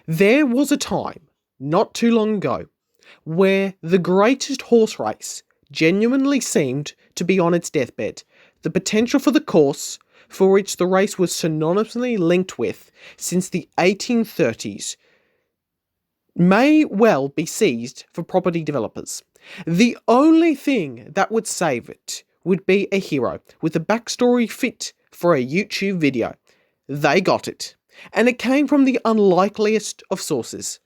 There was a time, not too long ago, where the greatest horse race genuinely seemed to be on its deathbed. The potential for the course, for which the race was synonymously linked with since the 1830s, may well be seized for property developers. The only thing that would save it would be a hero with a backstory fit for a YouTube video. They got it. And it came from the unlikeliest of sources.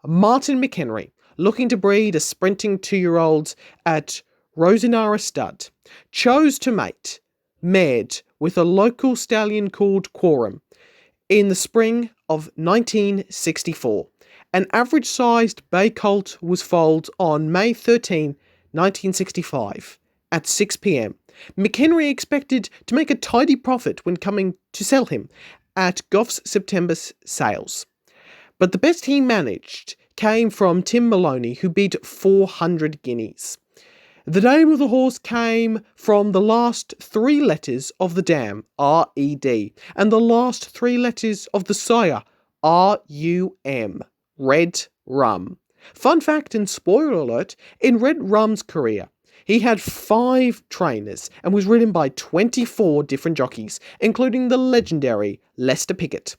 Martin McHenry, looking to breed a sprinting 2-year-old at Rosanara Stud, chose to mate, mared with a local stallion called Quorum in the spring of 1964. An average-sized bay colt was foaled on May 13, 1965, at 6 p.m. McHenry expected to make a tidy profit when coming to sell him at Goff's September sales. But the best he managed came from Tim Maloney, who bid 400 guineas. The name of the horse came from the last 3 letters of the dam, R-E-D, and the last 3 letters of the sire, R-U-M, Red Rum. Fun fact and spoiler alert, in Red Rum's career, he had 5 trainers and was ridden by 24 different jockeys, including the legendary Lester Piggott.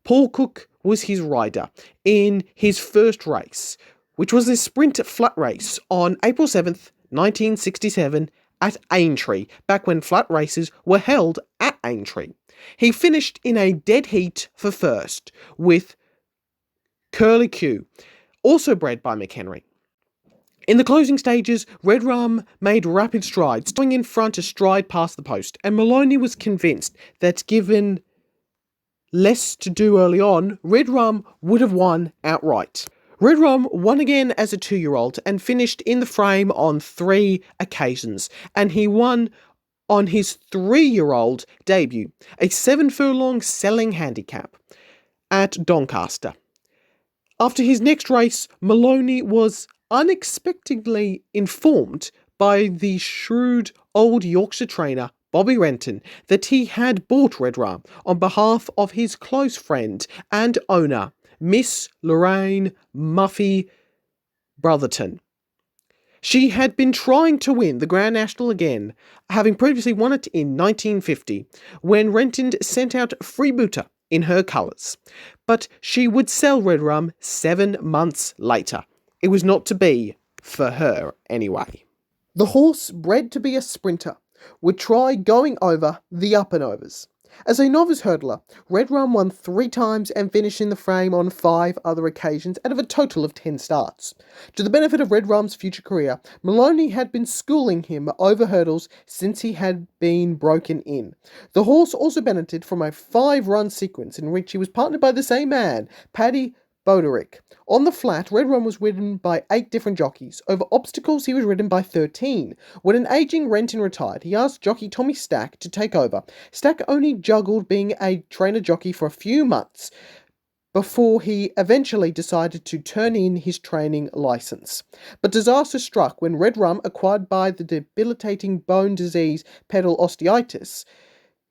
Paul Cook was his rider in his first race, which was a sprint flat race on April 7th, 1967 at Aintree, back when flat races were held at Aintree. He finished in a dead heat for first with Curly Q, also bred by McHenry. In the closing stages, Red Rum made rapid strides, going in front a stride past the post, and Maloney was convinced that given less to do early on, Red Rum would have won outright. Red Rum won again as a 2-year-old and finished in the frame on 3 occasions, and he won on his 3-year-old debut, a 7-furlong selling handicap at Doncaster. After his next race, Maloney was unexpectedly informed by the shrewd old Yorkshire trainer Bobby Renton that he had bought Red Rum on behalf of his close friend and owner, Miss Lorraine Muffy Brotherton. She had been trying to win the Grand National again, having previously won it in 1950, when Renton sent out Freebooter in her colours. But she would sell Red Rum 7 months later. It was not to be, for her anyway. The horse, bred to be a sprinter, would try going over the up and overs. As a novice hurdler, Red Rum won 3 times and finished in the frame on 5 other occasions out of a total of 10 starts. To the benefit of Red Rum's future career, Maloney had been schooling him over hurdles since he had been broken in. The horse also benefited from a 5-run sequence in which he was partnered by the same man, Paddy Boderick. On the flat, Red Rum was ridden by 8 different jockeys. Over obstacles, he was ridden by 13. When an aging Renton retired, he asked jockey Tommy Stack to take over. Stack only juggled being a trainer jockey for a few months before he eventually decided to turn in his training license. But disaster struck when Red Rum, acquired by the debilitating bone disease pedal osteitis,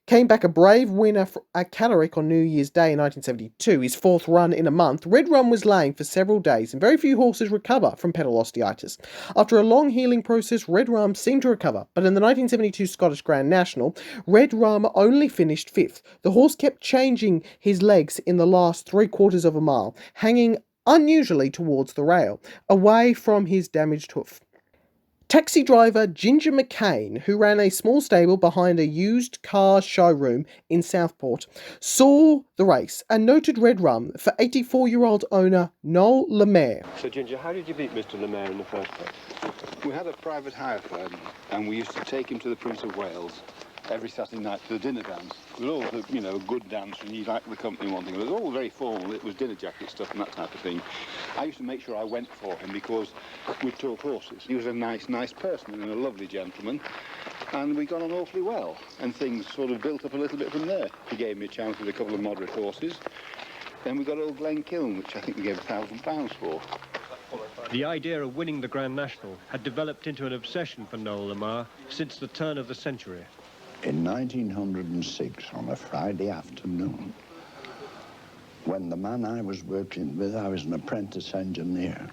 came back a brave winner at Catterick on New Year's Day in 1972, his 4th run in a month. Red Rum was lame for several days, and very few horses recover from pedal osteitis. After a long healing process, Red Rum seemed to recover, but in the 1972 Scottish Grand National, Red Rum only finished 5th. The horse kept changing his legs in the last 3/4 of a mile, hanging unusually towards the rail, away from his damaged hoof. Taxi driver Ginger McCain, who ran a small stable behind a used car showroom in Southport, saw the race and noted Red Rum for 84-year-old owner Noel Lemaire. So, Ginger, how did you beat Mr. Lemaire in the first place? We had a private hire firm, and we used to take him to the Prince of Wales every Saturday night to the dinner dance. It was all, a good dance, and he liked the company one thing. It was all very formal. It was dinner jacket stuff and that type of thing. I used to make sure I went for him because we talked horses. He was a nice person and a lovely gentleman, and we got on awfully well, and things sort of built up a little bit from there. He gave me a chance with a couple of moderate horses. Then we got old Glen Kiln, which I think we gave £1,000 for. The idea of winning the Grand National had developed into an obsession for Noel Lemaire since the turn of the century. In 1906, on a Friday afternoon, when the man I was working with, I was an apprentice engineer.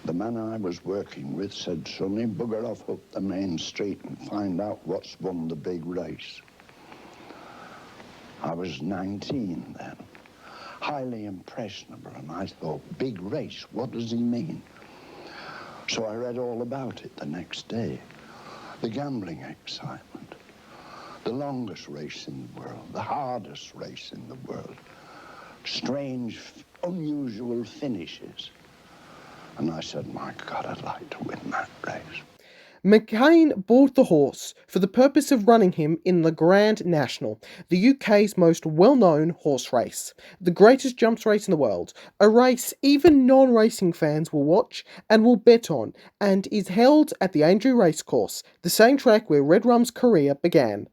The man I was working with said, "Sonny, bugger off up the main street and find out what's won the big race." I was 19 then, highly impressionable, and I thought, big race, what does he mean? So I read all about it the next day. The gambling excitement, the longest race in the world, the hardest race in the world, strange, unusual finishes. And I said, my God, I'd like to win that race. McCain bought the horse for the purpose of running him in the Grand National, the UK's most well-known horse race, the greatest jumps race in the world, a race even non-racing fans will watch and will bet on, and is held at the Aintree Racecourse, the same track where Redrum's career began.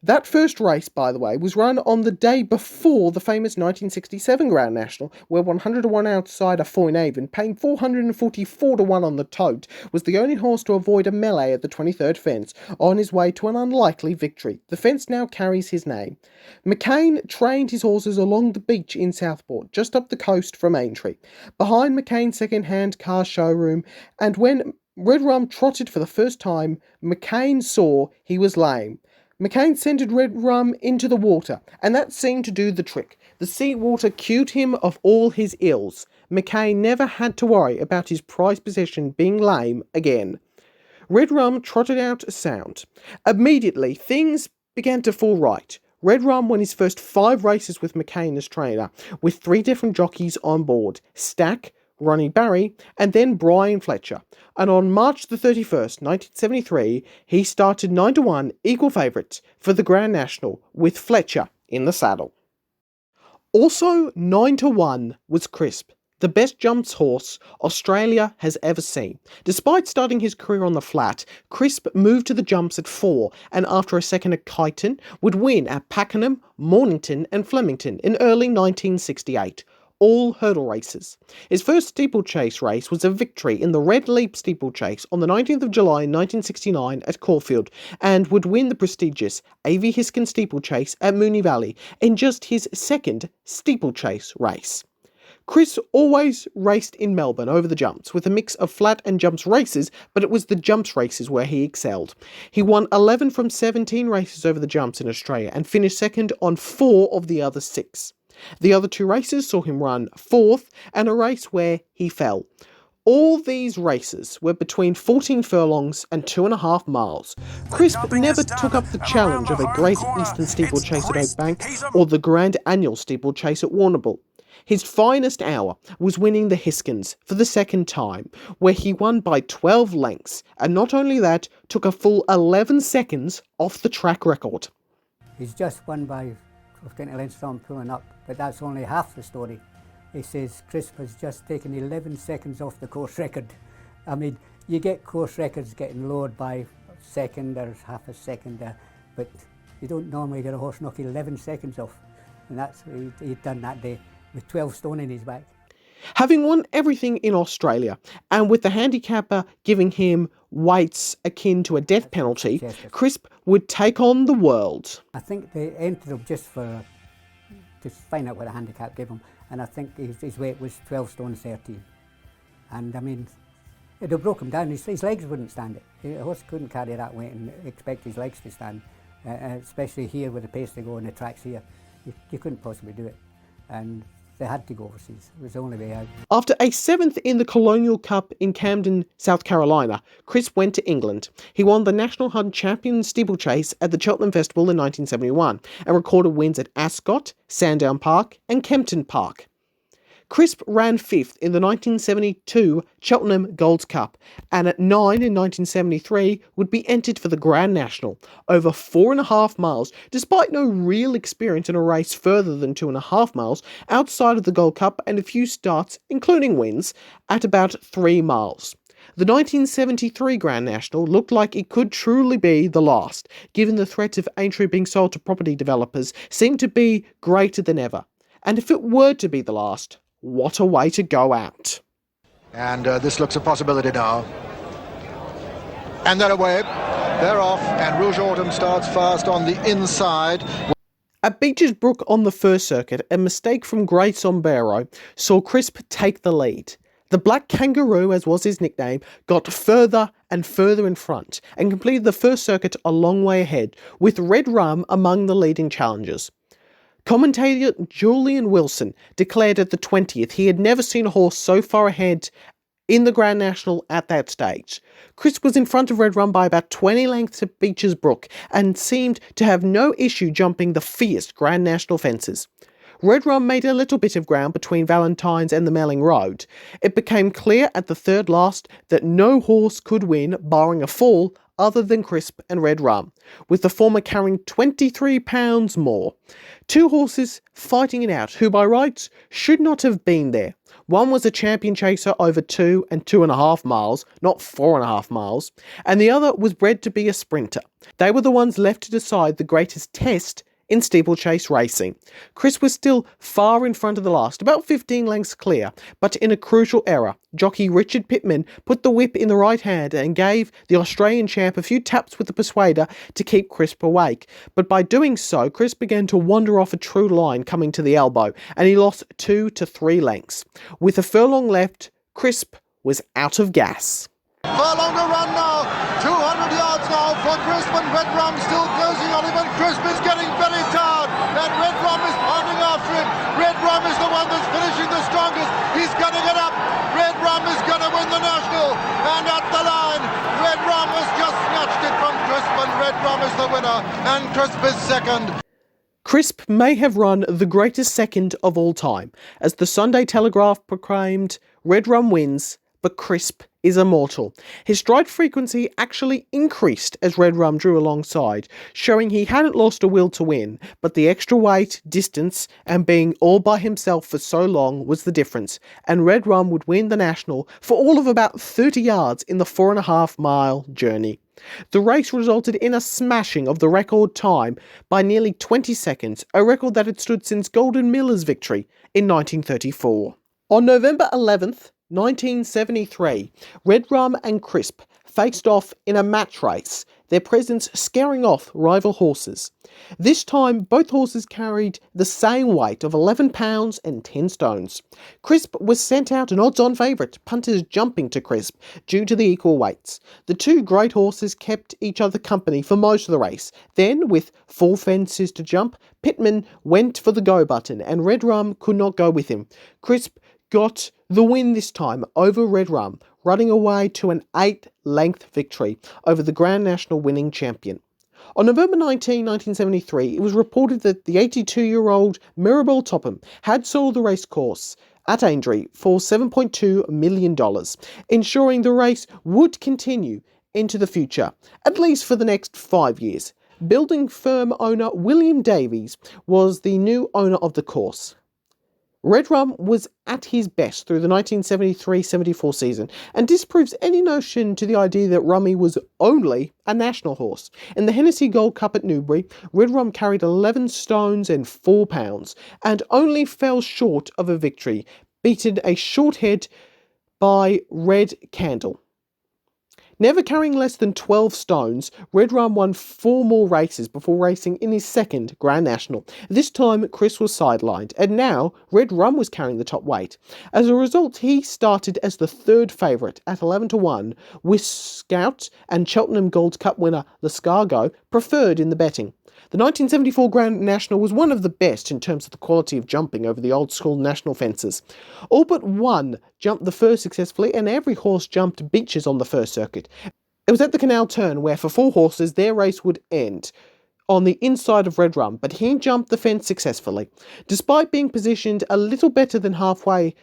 That first race, by the way, was run on the day before the famous 1967 Grand National, where 100-to-1 outsider Foynaven, paying 444-to-1 on the tote, was the only horse to avoid a melee at the 23rd fence, on his way to an unlikely victory. The fence now carries his name. McCain trained his horses along the beach in Southport, just up the coast from Aintree, behind McCain's second-hand car showroom, and when Redrum trotted for the first time, McCain saw he was lame. McCain centred Redrum into the water, and that seemed to do the trick. The sea water cured him of all his ills. McCain never had to worry about his prized possession being lame again. Redrum trotted out a sound. Immediately, things began to fall right. Redrum won his first 5 races with McCain as trainer, with 3 different jockeys on board: Stack, Ronnie Barry, and then Brian Fletcher. And on March the 31st, 1973, he started 9-to-1 equal favourite for the Grand National, with Fletcher in the saddle. Also 9-to-1 was Crisp, the best jumps horse Australia has ever seen. Despite starting his career on the flat, Crisp moved to the jumps at 4, and after a second at Kyneton, would win at Pakenham, Mornington and Flemington in early 1968. All hurdle races. His first steeplechase race was a victory in the Red Leap steeplechase on the 19th of July 1969 at Caulfield, and would win the prestigious A.V. Hiskin steeplechase at Moonee Valley in just his second steeplechase race. Chris always raced in Melbourne over the jumps, with a mix of flat and jumps races, but it was the jumps races where he excelled. He won 11 from 17 races over the jumps in Australia, and finished second on 4 of the other 6. The other 2 races saw him run 4th, and a race where he fell. All these races were between 14 furlongs and 2.5 miles. Crisp never took up the challenge of a Great Eastern Steeplechase at Oakbank or the Grand Annual Steeplechase at Warrnambool. His finest hour was winning the Hiskins for the second time, where he won by 12 lengths, and not only that, took a full 11 seconds off the track record. He's just won by 20 lengths from pulling up, but that's only half the story. He says Crisp has just taken 11 seconds off the course record. I mean, you get course records getting lowered by a second or half a second, but you don't normally get a horse knock 11 seconds off. And that's what he'd done that day, with 12 stone in his back. Having won everything in Australia, and with the handicapper giving him weights akin to a death penalty, Crisp would take on the world. I think they entered him just to find out what the handicap gave him, and I think his weight was 12 stone 13. And I mean, it'd have broke him down. His legs wouldn't stand it. A horse couldn't carry that weight and expect his legs to stand, especially here with the pace they go on the tracks here. You couldn't possibly do it. And they had to go overseas. It was the only way out. After a 7th in the Colonial Cup in Camden, South Carolina, Crisp went to England. He won the National Hunt Champion Steeplechase at the Cheltenham Festival in 1971 and recorded wins at Ascot, Sandown Park and Kempton Park. Crisp ran 5th in the 1972 Cheltenham Gold Cup, and at 9 in 1973 would be entered for the Grand National, over 4.5 miles, despite no real experience in a race further than 2.5 miles, outside of the Gold Cup and a few starts, including wins, at about 3 miles. The 1973 Grand National looked like it could truly be the last, given the threat of Aintree being sold to property developers seemed to be greater than ever. And if it were to be the last, what a way to go out. And this looks a possibility now. And they're away. They're off, and Rouge Autumn starts fast on the inside. At Beecher's Brook on the first circuit, a mistake from Grey Sombrero saw Crisp take the lead. The Black Kangaroo, as was his nickname, got further and further in front and completed the first circuit a long way ahead, with Red Rum among the leading challengers. Commentator Julian Wilson declared at the 20th he had never seen a horse so far ahead in the Grand National at that stage. Crisp was in front of Red Rum by about 20 lengths at Beecher's Brook and seemed to have no issue jumping the fierce Grand National fences. Red Rum made a little bit of ground between Valentine's and the Melling Road. It became clear at the third last that no horse could win, barring a fall, other than Crisp and Red Rum, with the former carrying 23 pounds more. Two horses fighting it out, who by rights should not have been there. One was a champion chaser over 2 and 2.5 miles, not 4.5 miles, and the other was bred to be a sprinter. They were the ones left to decide the greatest test in steeplechase racing. Crisp was still far in front of the last, about 15 lengths clear, but in a crucial error. Jockey Richard Pittman put the whip in the right hand and gave the Australian champ a few taps with the persuader to keep Crisp awake. But by doing so, Crisp began to wander off a true line coming to the elbow, and he lost 2 to 3 lengths. With a furlong left, Crisp was out of gas. Furlong to run now, 200 yards now for Crisp, and Red Rum still closing on him, and Crisp is getting very tired, and Red Rum is pounding after him. Red Rum is the one that's finishing the strongest. He's going to get up. Red Rum is going to win the National, and at the line, Red Rum has just snatched it from Crisp, and Red Rum is the winner, and Crisp is second. Crisp may have run the greatest second of all time, as the Sunday Telegraph proclaimed, Red Rum wins, but Crisp is immortal. His stride frequency actually increased as Red Rum drew alongside, showing he hadn't lost a will to win, but the extra weight, distance, and being all by himself for so long was the difference, and Red Rum would win the National for all of about 30 yards in the 4.5 mile journey. The race resulted in a smashing of the record time by nearly 20 seconds, a record that had stood since Golden Miller's victory in 1934. On November 11th, 1973, Red Rum and Crisp faced off in a match race, their presence scaring off rival horses. This time, both horses carried the same weight of 11 pounds and 10 stones. Crisp was sent out an odds-on favourite, punters jumping to Crisp due to the equal weights. The two great horses kept each other company for most of the race. Then, with 4 fences to jump, Pittman went for the go button, and Red Rum could not go with him. Crisp got the win this time over Red Rum, running away to an 8-length victory over the Grand National winning champion. On November 19, 1973, it was reported that the 82-year-old Mirabel Topham had sold the racecourse at Aintree for $7.2 million, ensuring the race would continue into the future, at least for the next 5 years. Building firm owner William Davies was the new owner of the course. Red Rum was at his best through the 1973-74 season and disproves any notion to the idea that Rummy was only a national horse. In the Hennessy Gold Cup at Newbury, Red Rum carried 11 stones and 4 pounds and only fell short of a victory, beaten a short head by Red Candle. Never carrying less than 12 stones, Red Rum won 4 more races before racing in his second Grand National. This time, Chris was sidelined, and now Red Rum was carrying the top weight. As a result, he started as the third favourite at 11-1, with Scout and Cheltenham Gold Cup winner Lescargo preferred in the betting. The 1974 Grand National was one of the best in terms of the quality of jumping over the old-school national fences. All but one jumped the first successfully, and every horse jumped Beecher's on the first circuit. It was at the Canal Turn where, for 4 horses, their race would end on the inside of Red Rum, but he jumped the fence successfully. Despite being positioned a little better than halfway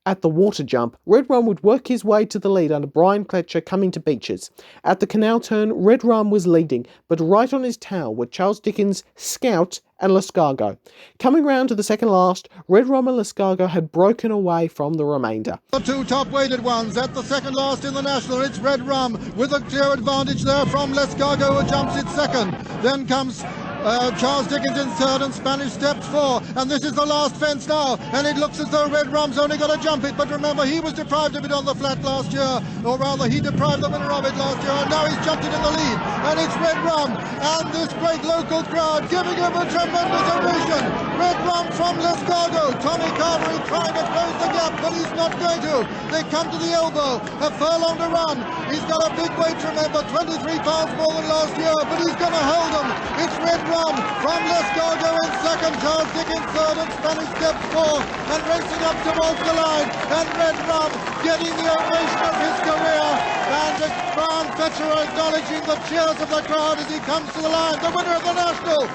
at the water jump, Red Rum would work his way to the lead under Brian Pletcher coming to Beecher's. At the Canal Turn, Red Rum was leading, but right on his tail were Charles Dickens, Scout and Lescargo. Coming round to the second last, Red Rum and Lescargo had broken away from the remainder. The 2 top-weighted ones at the second last in the National. It's Red Rum with a clear advantage there from Lescargo, who jumps it second. Then comes Charles Dickens in third and Spanish Steps 4. And this is the last fence now. And it looks as though Red Rum's only got to jump it. But remember, he was deprived of it on the flat last year. Or rather, he deprived the winner of it last year. And now he's jumped it in the lead. And it's Red Rum. And this great local crowd giving him a tremendous ovation. Red Rum from Lescargo. Tommy Carberry trying to close the gap, but he's not going to. They come to the elbow. A furlong to run. He's got a big weight, remember, 23 pounds more than last year, but he's going to hold him. It's Red Rum from Lescargo in second, Charles Dickens third, and Spanish Steps 4, and racing up towards the line. And Red Rum getting the ovation of his career. And the Crown Fetcher acknowledging the cheers of the crowd as he comes to the line, the winner of the National.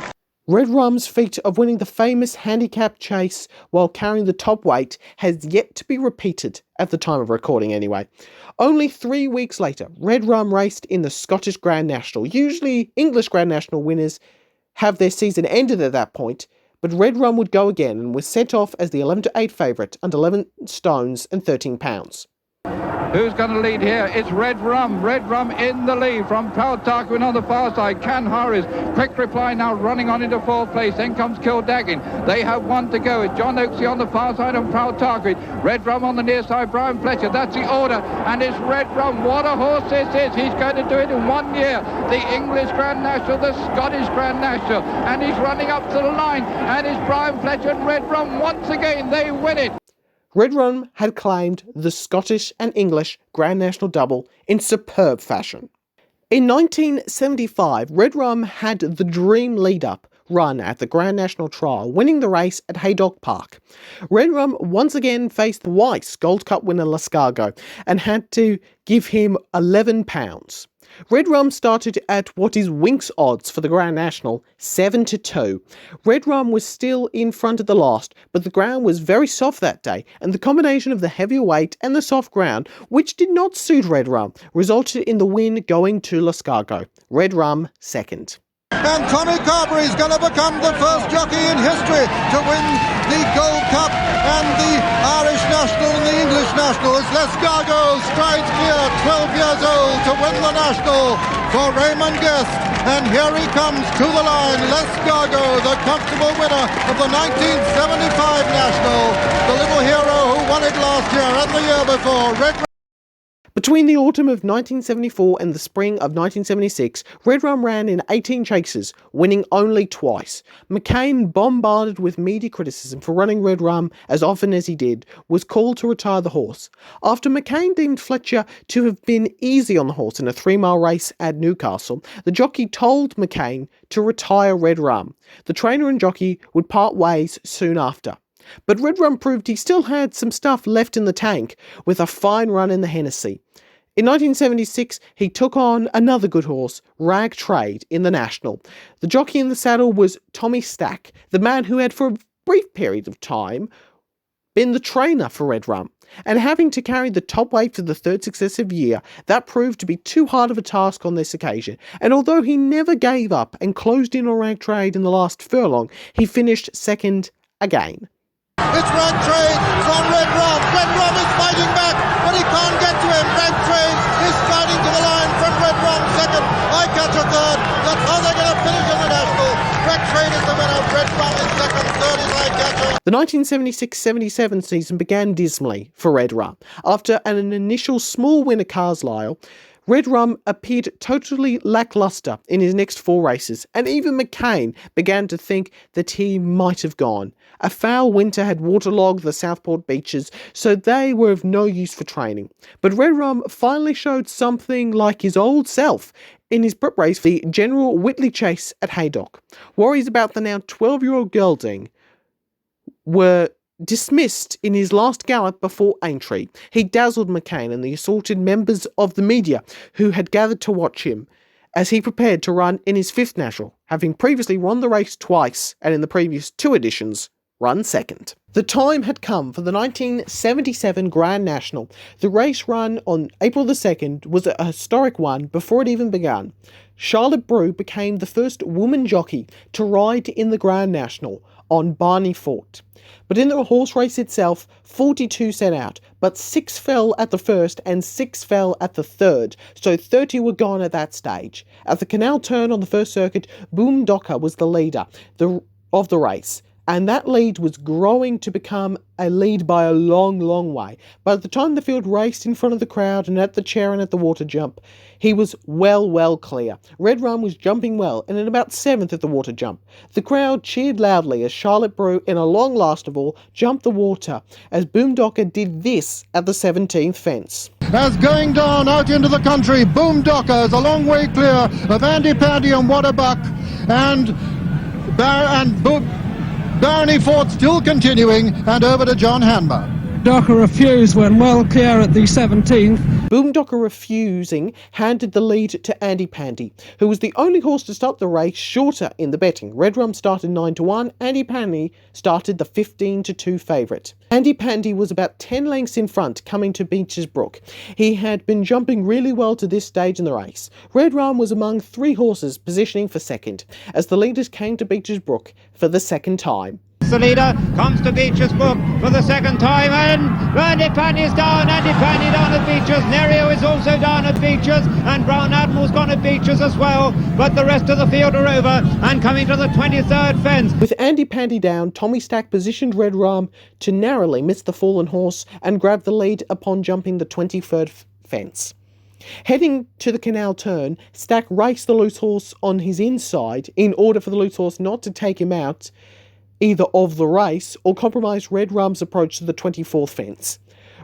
Red Rum's feat of winning the famous handicap chase while carrying the top weight has yet to be repeated, at the time of recording anyway. Only 3 weeks later, Red Rum raced in the Scottish Grand National. Usually English Grand National winners have their season ended at that point, but Red Rum would go again and was sent off as the 11-8 favourite under 11 stones and 13 pounds. Who's going to lead here? It's Red Rum. Red Rum in the lead from Proud Tarquin on the far side. Can Harris. Quick Reply now running on into fourth place. Then comes Kildaggin. They have one to go. It's John Oaksey on the far side and Proud Tarquin. Red Rum on the near side. Brian Fletcher. That's the order. And it's Red Rum. What a horse this is. He's going to do it in 1 year. The English Grand National, the Scottish Grand National. And he's running up to the line. And it's Brian Fletcher and Red Rum once again. They win it. Red Rum had claimed the Scottish and English Grand National double in superb fashion. In 1975, Red Rum had the dream lead-up run at the Grand National Trial, winning the race at Haydock Park. Red Rum once again faced twice Gold Cup winner Lescargo and had to give him £11. Red Rum started at what is Winx odds for the Grand National, 7-2. Red Rum was still in front at the last, but the ground was very soft that day, and the combination of the heavier weight and the soft ground, which did not suit Red Rum, resulted in the win going to Lescargo. Red Rum second. And Tommy Carberry is going to become the first jockey in history to win the Gold Cup and the Irish National and the English National as Lescargo strides clear, 12 years old, to win the National for Raymond Guest. And here he comes to the line, Lescargo, the comfortable winner of the 1975 National, the little hero who won it last year and the year before. Between the autumn of 1974 and the spring of 1976, Red Rum ran in 18 chases, winning only twice. McCain, bombarded with media criticism for running Red Rum as often as he did, was called to retire the horse. After McCain deemed Fletcher to have been easy on the horse in a 3-mile race at Newcastle, the jockey told McCain to retire Red Rum. The trainer and jockey would part ways soon after. But Red Rum proved he still had some stuff left in the tank, with a fine run in the Hennessy. In 1976, he took on another good horse, Rag Trade, in the National. The jockey in the saddle was Tommy Stack, the man who had for a brief period of time been the trainer for Red Rum. And having to carry the top weight for the third successive year, that proved to be too hard of a task on this occasion. And although he never gave up and closed in on Rag Trade in the last furlong, he finished second again. It's Rag Trade from Red Rum. Red Rum is fighting back, but he can't get to him. Rag Trade is striding to the line from Red Rum second. I catch a third. That's how they're going to finish in the National. Rag Trade is the winner. Red Rum is second. Third is I catch. The 1976-77 season began dismally for Red Rum. After an initial small win at Carlisle, Red Rum appeared totally lacklustre in his next 4 races, and even McCain began to think that he might have gone. A foul winter had waterlogged the Southport beaches, so they were of no use for training. But Red Rum finally showed something like his old self in his prep race for the General Whitley Chase at Haydock. Worries about the now 12-year-old gelding were dismissed in his last gallop before Aintree. He dazzled McCain and the assorted members of the media who had gathered to watch him as he prepared to run in his 5th National, having previously won the race twice and in the previous 2 editions run second. The time had come for the 1977 Grand National. The race run on April the 2nd was a historic one before it even began. Charlotte Brew became the first woman jockey to ride in the Grand National on Barney Fort. But in the horse race itself, 42 set out, but 6 fell at the first and 6 fell at the third, so 30 were gone at that stage. At the canal turn on the first circuit, Boom Docker was the leader of the race, and that lead was growing to become a lead by a long, long way. By the time the field raced in front of the crowd and at the chair and at the water jump, he was well clear. Red Rum was jumping well and in about 7th at the water jump. The crowd cheered loudly as Charlotte Brew, in a long last of all, jumped the water, as Boom Docker did this at the 17th fence. As going down out into the country, Boom Docker is a long way clear of Andy Pandy and Waterbuck, and Barney Ford still continuing, and over to John Hanmer. Docker refused when well clear at the 17th. Boom Docker refusing handed the lead to Andy Pandy, who was the only horse to start the race shorter in the betting. Red Rum started 9-1, Andy Pandy started the 15-2 favourite. Andy Pandy was about 10 lengths in front coming to Beecher's Brook. He had been jumping really well to this stage in the race. Red Rum was among 3 horses positioning for second, as the leaders came to Beecher's Brook for the second time. The leader comes to Beecher's Brook for the second time, and Andy Pandy is down. Andy Pandy down at Beecher's. Nerio is also down at Beecher's, and Brown Admiral's gone at Beecher's as well. But the rest of the field are over and coming to the 23rd fence. With Andy Pandy down, Tommy Stack positioned Red Rum to narrowly miss the fallen horse and grab the lead upon jumping the 23rd fence. Heading to the canal turn, Stack raced the loose horse on his inside in order for the loose horse not to take him out either of the race or compromise Red Rum's approach to the 24th fence.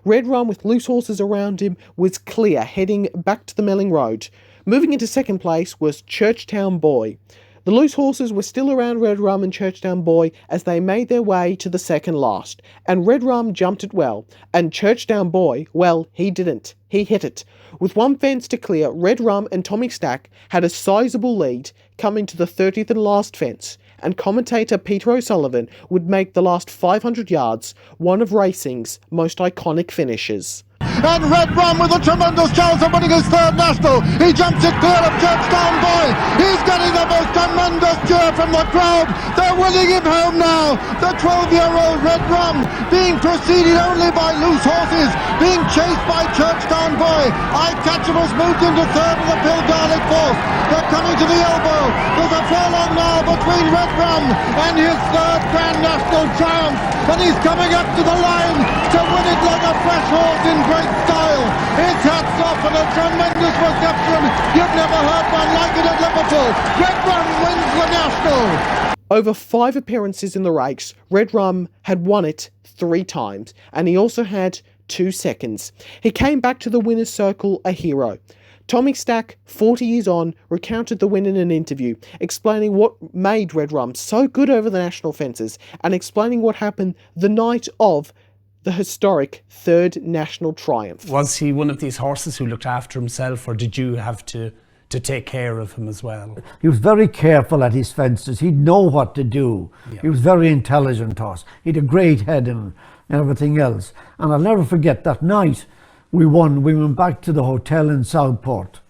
Red Rum, with loose horses around him, was clear, heading back to the Melling Road. Moving into second place was Churchtown Boy. The loose horses were still around Red Rum and Churchtown Boy as they made their way to the second last, and Red Rum jumped it well, and Churchtown Boy, well, he didn't. He hit it. With 1 fence to clear, Red Rum and Tommy Stack had a sizable lead coming to the 30th and last fence, and commentator Peter O'Sullivan would make the last 500 yards one of racing's most iconic finishes. And Red Rum with a tremendous chance of winning his 3rd national. He jumps it clear of Churchtown Boy. He's getting the most tremendous cheer from the crowd. They're winning him home now. The 12-year-old Red Rum being preceded only by loose horses, being chased by Churchtown Boy. Eyecatcher has moved into 3rd with the Bill Garlic 4th. They're coming to the elbow. There's a furlong now between Red Rum and his 3rd Grand National triumph. And he's coming up to the line to win it like a fresh horse in great style. His hats off and a tremendous reception. You've never heard one like it at Liverpool. Red Rum wins the National. Over 5 appearances in the race, Red Rum had won it 3 times, and he also had 2 seconds. He came back to the winner's circle a hero. Tommy Stack, 40 years on, recounted the win in an interview, explaining what made Red Rum so good over the national fences, and explaining what happened the night of the historic 3rd national triumph. Was he one of these horses who looked after himself, or did you have to take care of him as well? He was very careful at his fences. He'd know what to do. Yeah. He was very intelligent horse. He had a great head and everything else. And I'll never forget that night we won. We went back to the hotel in Southport.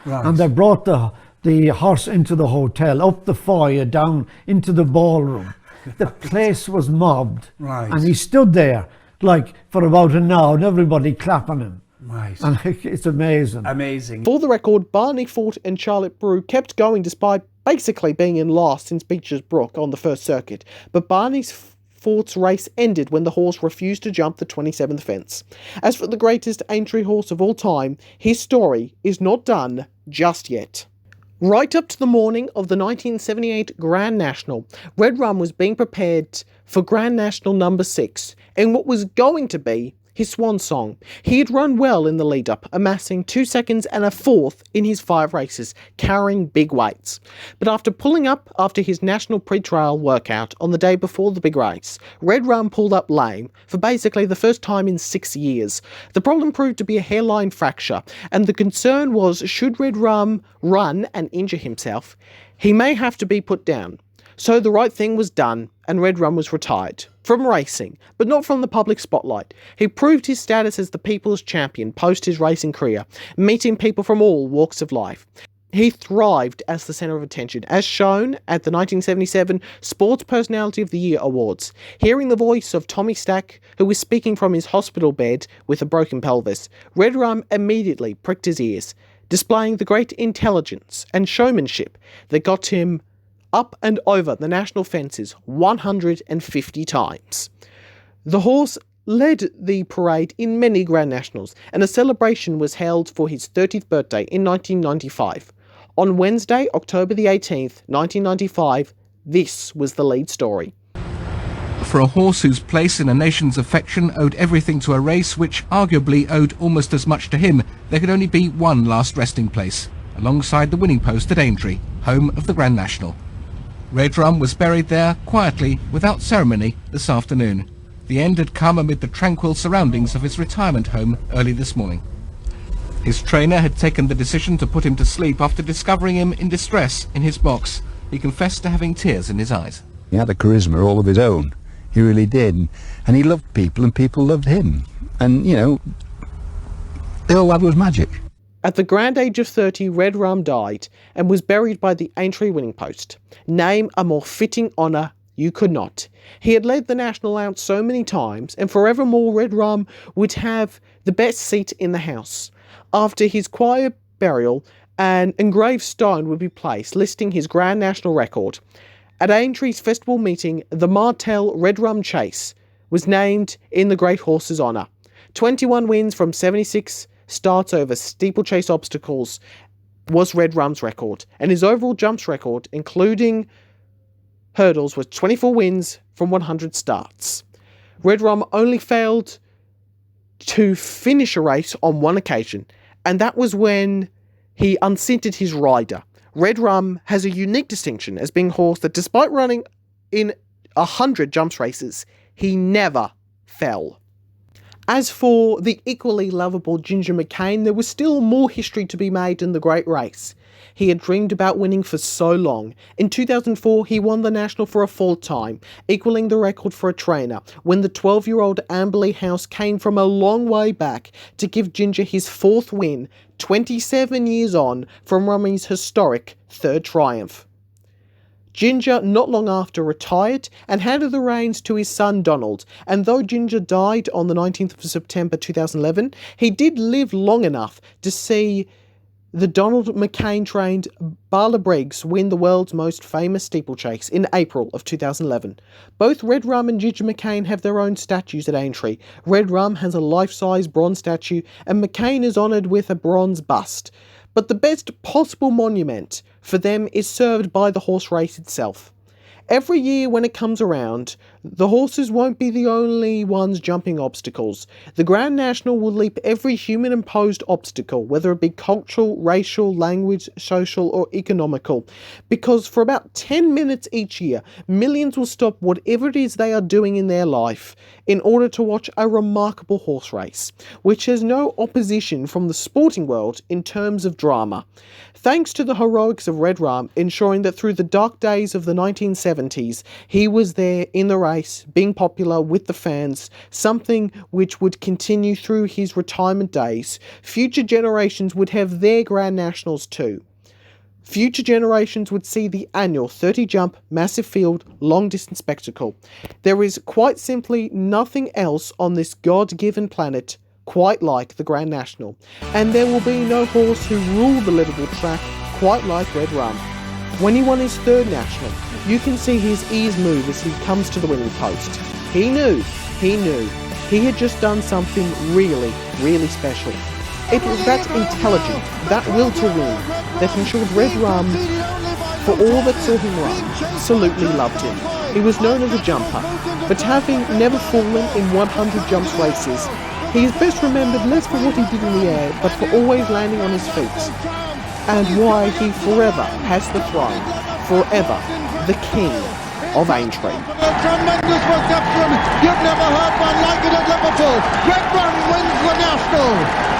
Right. And they brought the horse into the hotel, up the foyer, down into the ballroom. The place was mobbed. Right. And he stood there like for about an hour and everybody clapping him. Right. And it's amazing. Amazing. For the record, Barney Fort and Charlotte Brew kept going despite basically being in last since Beecher's Brook on the first circuit. But Barney's Fort's race ended when the horse refused to jump the 27th fence. As for the greatest Aintree horse of all time, his story is not done just yet. Right up to the morning of the 1978 Grand National, Red Rum was being prepared for Grand National number 6 in what was going to be his swan song. He had run well in the lead-up, amassing 2 seconds and a 4th in his 5 races, carrying big weights. But after pulling up after his national pre-trial workout on the day before the big race, Red Rum pulled up lame for basically the first time in 6 years. The problem proved to be a hairline fracture, and the concern was, should Red Rum run and injure himself, he may have to be put down. So the right thing was done, and Red Rum was retired. From racing, but not from the public spotlight. He proved his status as the people's champion post his racing career, meeting people from all walks of life. He thrived as the centre of attention, as shown at the 1977 Sports Personality of the Year Awards. Hearing the voice of Tommy Stack, who was speaking from his hospital bed with a broken pelvis, Redrum immediately pricked his ears, displaying the great intelligence and showmanship that got him up and over the national fences 150 times. The horse led the parade in many Grand Nationals, and a celebration was held for his 30th birthday in 1995. On Wednesday, October the 18th, 1995, this was the lead story. For a horse whose place in a nation's affection owed everything to a race which arguably owed almost as much to him, there could only be one last resting place, alongside the winning post at Aintree, home of the Grand National. Redrum was buried there quietly, without ceremony, this afternoon. The end had come amid the tranquil surroundings of his retirement home early this morning. His trainer had taken the decision to put him to sleep after discovering him in distress in his box. He confessed to having tears in his eyes. He had a charisma all of his own. He really did. And he loved people and people loved him. And, you know, all that was magic. At the grand age of 30, Redrum died and was buried by the Aintree winning post. Name a more fitting honour you could not. He had led the National out so many times, and forevermore Redrum would have the best seat in the house. After his quiet burial, an engraved stone would be placed listing his Grand National record. At Aintree's festival meeting, the Martel Redrum Chase was named in the great horse's honour. 21 wins from 76 starts over steeplechase obstacles was Redrum's record, and his overall jumps record, including hurdles, was 24 wins from 100 starts. Redrum only failed to finish a race on one occasion, and that was when he uncintered his rider. Redrum has a unique distinction as being a horse that, despite running in 100 jumps races, he never fell. As for the equally lovable Ginger McCain, there was still more history to be made in the great race. He had dreamed about winning for so long. In 2004, he won the National for a fourth time, equaling the record for a trainer, when the 12-year-old Amberley House came from a long way back to give Ginger his fourth win, 27 years on from Rummy's historic third triumph. Ginger not long after retired and handed the reins to his son Donald, and though Ginger died on the 19th of September 2011, he did live long enough to see the Donald McCain-trained Bala Briggs win the world's most famous steeplechase in April of 2011. Both Redrum and Ginger McCain have their own statues at Aintree. Redrum has a life-size bronze statue, and McCain is honoured with a bronze bust. But the best possible monument for them is served by the horse race itself. Every year when it comes around, the horses won't be the only ones jumping obstacles. The Grand National will leap every human-imposed obstacle, whether it be cultural, racial, language, social or economical. Because for about 10 minutes each year, millions will stop whatever it is they are doing in their life in order to watch a remarkable horse race, which has no opposition from the sporting world in terms of drama. Thanks to the heroics of Redrum ensuring that through the dark days of the 1970s, he was there in the race, being popular with the fans, something which would continue through his retirement days. Future generations would have their Grand Nationals too. Future generations would see the annual 30-jump, massive field, long-distance spectacle. There is quite simply nothing else on this God-given planet quite like the Grand National, and there will be no horse who ruled the Liverpool track quite like Redrum. When he won his third National, you can see his ears move as he comes to the winning post. He knew. He had just done something really, really special. It was that intelligent, that will to win, that ensured Redrum, for all that saw him run, absolutely loved him. He was known as a jumper, but having never fallen in 100 jumps races, he is best remembered less for what he did in the air, but for always landing on his feet. And why he forever has the throne, forever the king of Aintree. A tremendous reception. You've never heard one like it at Liverpool. Redrum wins the National.